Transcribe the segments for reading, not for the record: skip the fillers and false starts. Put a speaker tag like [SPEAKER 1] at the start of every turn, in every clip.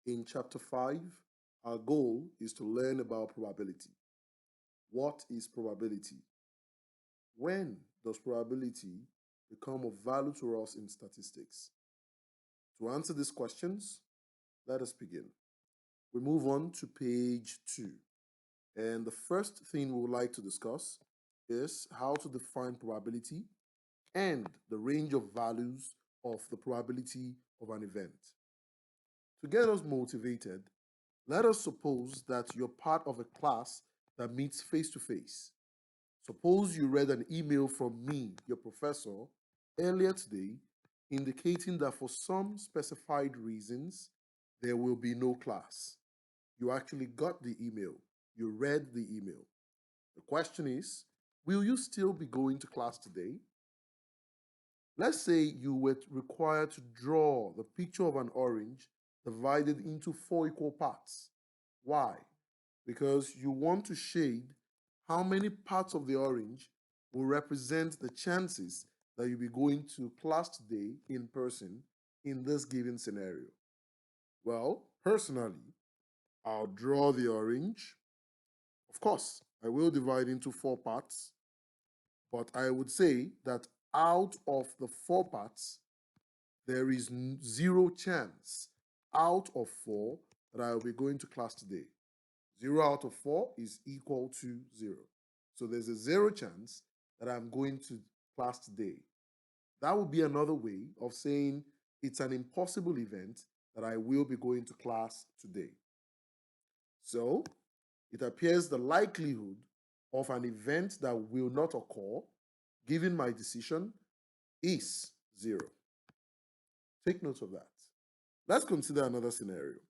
[SPEAKER 1] In chapter 5, our goal is to learn about probability. What is probability? When does probability become of value to us in statistics? To answer these questions, let us begin. We move on to page 2. And the first thing we would like to discuss is how to define probability and the range of values of the probability of an event. To get us motivated, let us suppose that you're part of a class that meets face to face. Suppose you read an email from me, your professor, earlier today, indicating that for some specified reasons, there will be no class. You actually got the email. You read the email. The question is, will you still be going to class today? Let's say you were required to draw the picture of an orange divided into 4 equal parts. Why? Because you want to shade how many parts of the orange will represent the chances that you'll be going to class today in person in this given scenario. Well, personally, I'll draw the orange. Of course, I will divide into 4 parts, but I would say that out of the 4 parts, there is 0 chance out of 4 that I will be going to class today. 0 out of 4 is equal to 0. So there's a 0 chance that I'm going to class today. That would be another way of saying it's an impossible event that I will be going to class today. So it appears the likelihood of an event that will not occur, given my decision, is 0. Take note of that. Let's consider another scenario.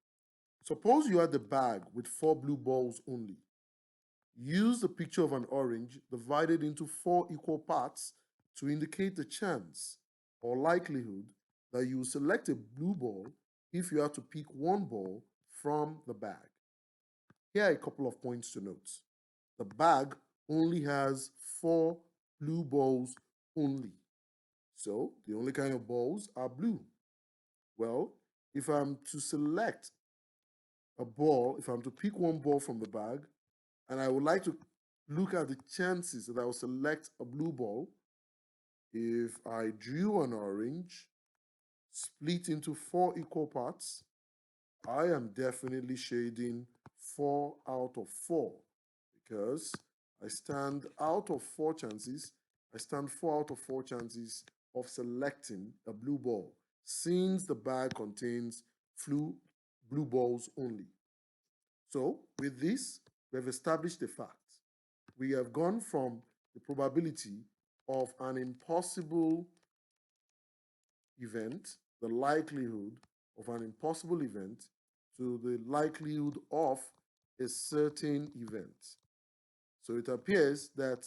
[SPEAKER 1] Suppose you had the bag with 4 blue balls only. Use the picture of an orange divided into 4 equal parts to indicate the chance or likelihood that you will select a blue ball if you have to pick one ball from the bag. Here are a couple of points to note. The bag only has 4 blue balls only. So the only kind of balls are blue. Well, if I'm to select a ball, if I'm to pick one ball from the bag, and I would like to look at the chances that I will select a blue ball, if I drew an orange, split into 4 equal parts, I am definitely shading 4 out of 4 because I stand out of 4 chances, I stand 4 out of 4 chances of selecting a blue ball since the bag contains blue balls only. So with this, we have established the fact. We have gone from the probability of an impossible event, the likelihood of an impossible event, to the likelihood of a certain event. So it appears that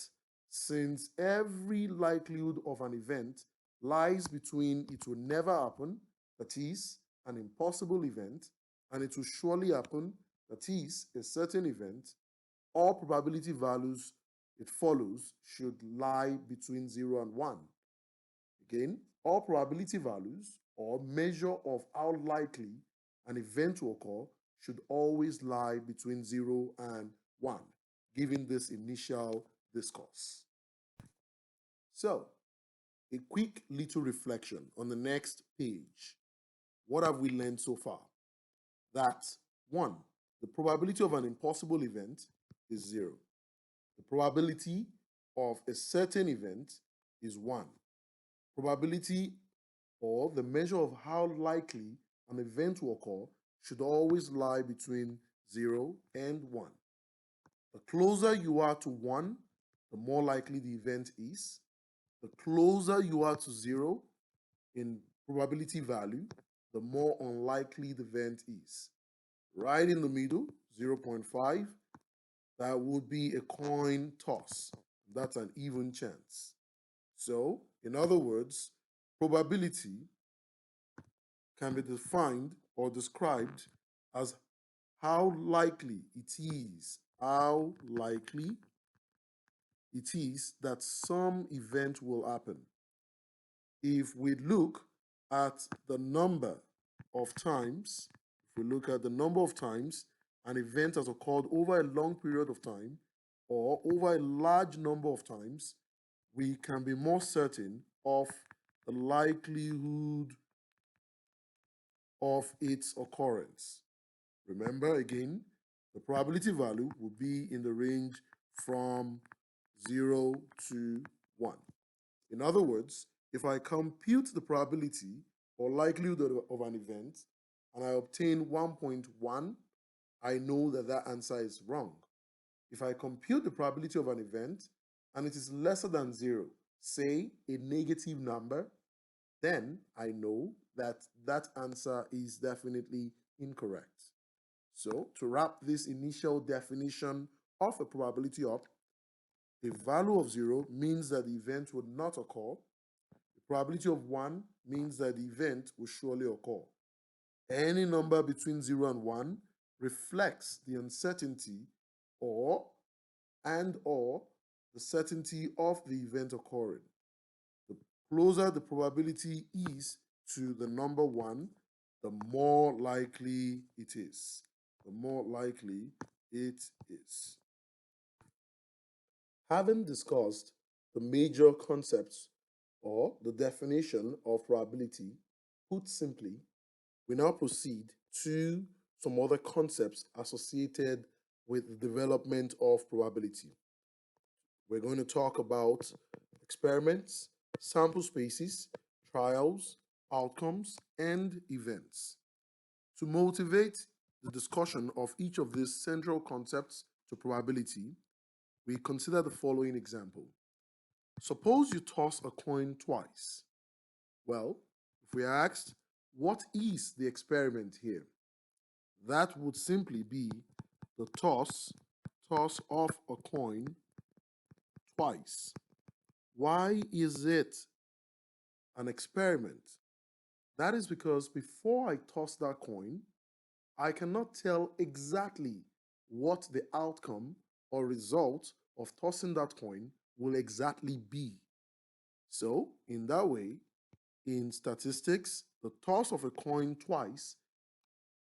[SPEAKER 1] since every likelihood of an event lies between it will never happen, that is, an impossible event, and it will surely happen, that is, a certain event, all probability values it follows should lie between 0 and 1. Again, all probability values or measure of how likely an event will occur should always lie between 0 and 1, given this initial discourse. So, a quick little reflection on the next page. What have we learned so far? That 1, the probability of an impossible event is 0. The probability of a certain event is 1. Probability or the measure of how likely an event will occur should always lie between 0 and 1. The closer you are to 1, the more likely the event is. The closer you are to 0 in probability value, the more unlikely the event is. Right in the middle, 0.5, that would be a coin toss. That's an even chance. So, in other words, probability can be defined or described as how likely it is, that some event will happen. If we look at the number of times, if we look at the number of times an event has occurred over a long period of time or over a large number of times, we can be more certain of the likelihood of its occurrence. Remember again, the probability value will be in the range from 0 to 1. In other words, if I compute the probability or likelihood of an event and I obtain 1.1, I know that that answer is wrong. If I compute the probability of an event and it is lesser than 0, say a negative number, then I know that that answer is definitely incorrect. So, to wrap this initial definition of a probability up, a value of 0 means that the event would not occur. The probability of 1 means that the event will surely occur. Any number between 0 and 1 reflects the uncertainty or the certainty of the event occurring. The closer the probability is to the number 1, the more likely it is. The more likely it is. Having discussed the major concepts or the definition of probability, put simply, we now proceed to some other concepts associated with the development of probability. We're going to talk about experiments, sample spaces, trials, outcomes, and events. To motivate the discussion of each of these central concepts to probability, we consider the following example. Suppose you toss a coin twice. Well, if we are asked, what is the experiment here? That would simply be the toss of a coin twice. Why is it an experiment? That is because before I toss that coin, I cannot tell exactly what the outcome or result of tossing that coin will exactly be. So, in that way, in statistics, the toss of a coin twice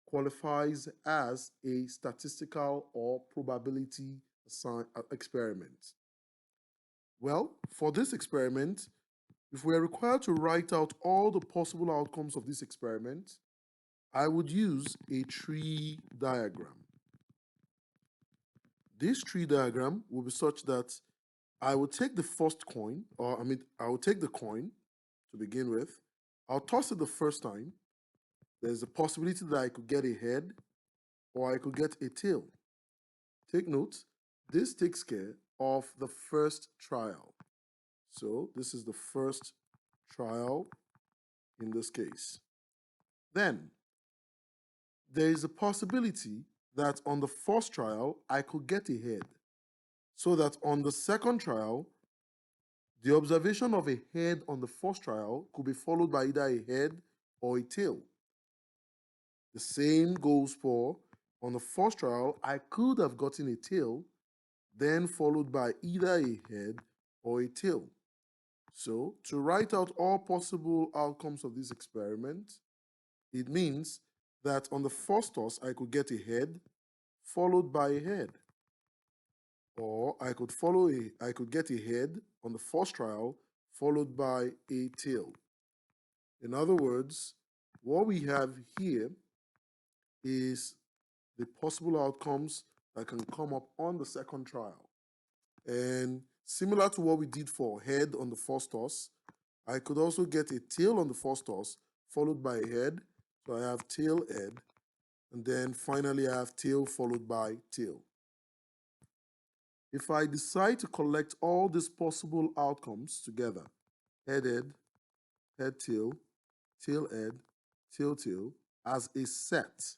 [SPEAKER 1] qualifies as a statistical or probability experiment. Well, for this experiment, if we are required to write out all the possible outcomes of this experiment, I would use a tree diagram. This tree diagram will be such that I will take the first coin, I will take the coin to begin with. I'll toss it the first time. There's a possibility that I could get a head or I could get a tail. Take note, this takes care of the first trial. So this is the first trial in this case. Then, there is a possibility that on the first trial, I could get a head. So that on the second trial, the observation of a head on the first trial could be followed by either a head or a tail. The same goes for, on the first trial, I could have gotten a tail, then followed by either a head or a tail. So, to write out all possible outcomes of this experiment, it means that on the first toss, I could get a head, followed by a head. Or I could get a head on the first trial, followed by a tail. In other words, what we have here is the possible outcomes that can come up on the second trial. And similar to what we did for head on the first toss, I could also get a tail on the first toss, followed by a head. So I have tail, head, and then finally I have tail followed by tail. If I decide to collect all these possible outcomes together, head, tail, head, tail, as a set,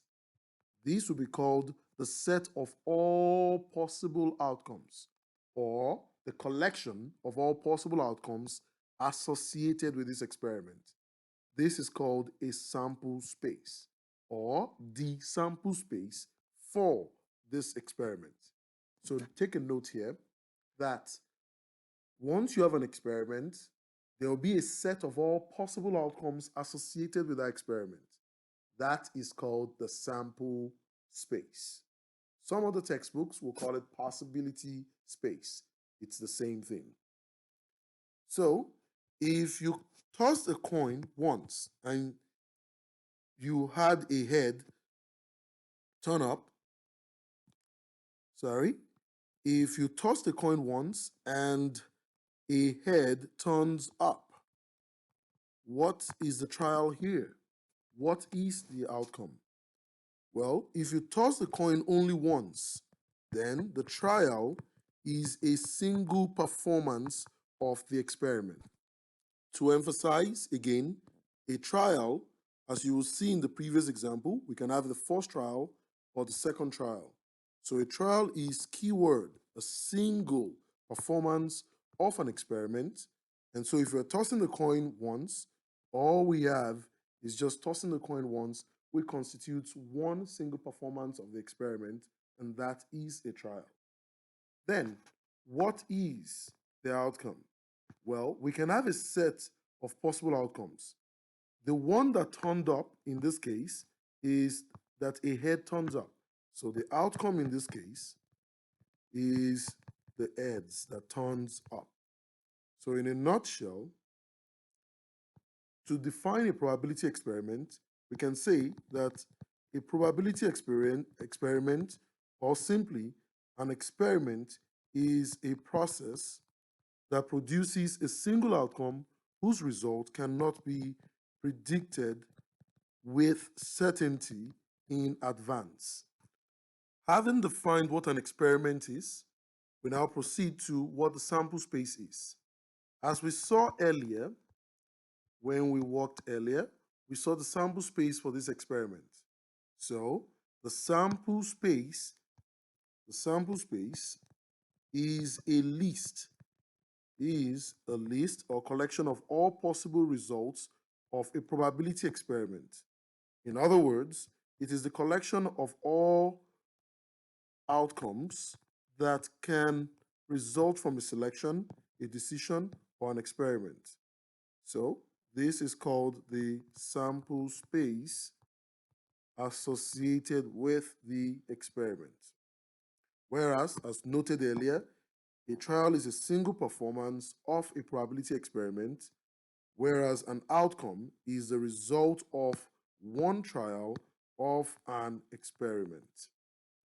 [SPEAKER 1] these will be called the set of all possible outcomes, or the collection of all possible outcomes associated with this experiment. This is called a sample space, or the sample space for this experiment. So take a note here that once you have an experiment, there will be a set of all possible outcomes associated with that experiment. That is called the sample space. Some of the textbooks will call it possibility space. It's the same thing. So if you tossed a coin once and you had a head turn up, if you toss the coin once and a head turns up, what is the trial here? What is the outcome? Well, if you toss the coin only once, then the trial is a single performance of the experiment. To emphasize again, a trial, as you will see in the previous example, we can have the first trial or the second trial. So a trial is keyword, a single performance of an experiment. And so if you're tossing the coin once, all we have is just tossing the coin once, which constitutes one single performance of the experiment, and that is a trial. Then, what is the outcome? Well, we can have a set of possible outcomes. The one that turned up in this case is that a head turns up. So the outcome in this case is the heads that turns up. So in a nutshell, to define a probability experiment, we can say that a probability experiment, or simply an experiment, is a process that produces a single outcome whose result cannot be predicted with certainty in advance. Having defined what an experiment is, we now proceed to what the sample space is. As we saw earlier, when we worked earlier, we saw the sample space for this experiment. So the sample space is a list or collection of all possible results of a probability experiment. In other words, it is the collection of all outcomes that can result from a selection, a decision, or an experiment. So this is called the sample space associated with the experiment. Whereas, as noted earlier, a trial is a single performance of a probability experiment, whereas an outcome is the result of one trial of an experiment.